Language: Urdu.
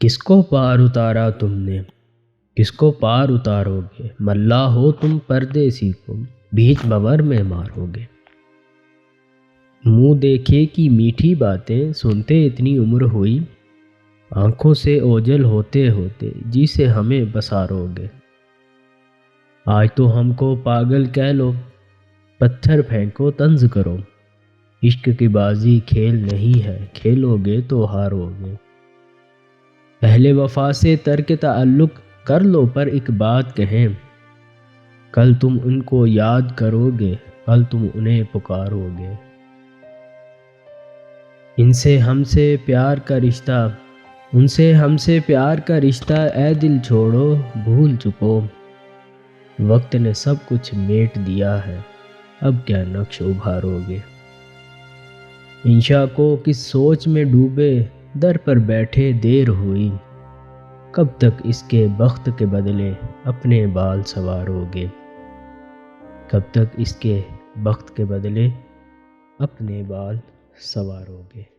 کس کو پار اتارا تم نے، کس کو پار اتارو گے، ملا ہو تم پردیسی کو بیچ بھنور میں مارو گے۔ منہ دیکھے کی میٹھی باتیں سنتے اتنی عمر ہوئی، آنکھوں سے اوجھل ہوتے ہوتے جی سے ہمیں بسارو گے۔ آج تو ہم کو پاگل کہہ لو، پتھر پھینکو طنز کرو، عشق کی بازی کھیل نہیں ہے، کھیلو گے تو ہارو گے۔ اہل وفا سے ترک تعلق کر لو پر ایک بات کہیں، کل تم ان کو یاد کرو گے، کل تم انہیں پکارو گے۔ ان سے ہم سے پیار کا رشتہ، ان سے ہم سے پیار کا رشتہ اے دل چھوڑو بھول چکو، وقت نے سب کچھ میٹ دیا ہے، اب کیا نقش ابھارو گے۔ انشا کو کس سوچ میں ڈوبے در پر بیٹھے دیر ہوئی، کب تک اس کے بخت کے بدلے اپنے بال سنوارو گے، کب تک اس کے بخت کے بدلے اپنے بال سنوارو گے۔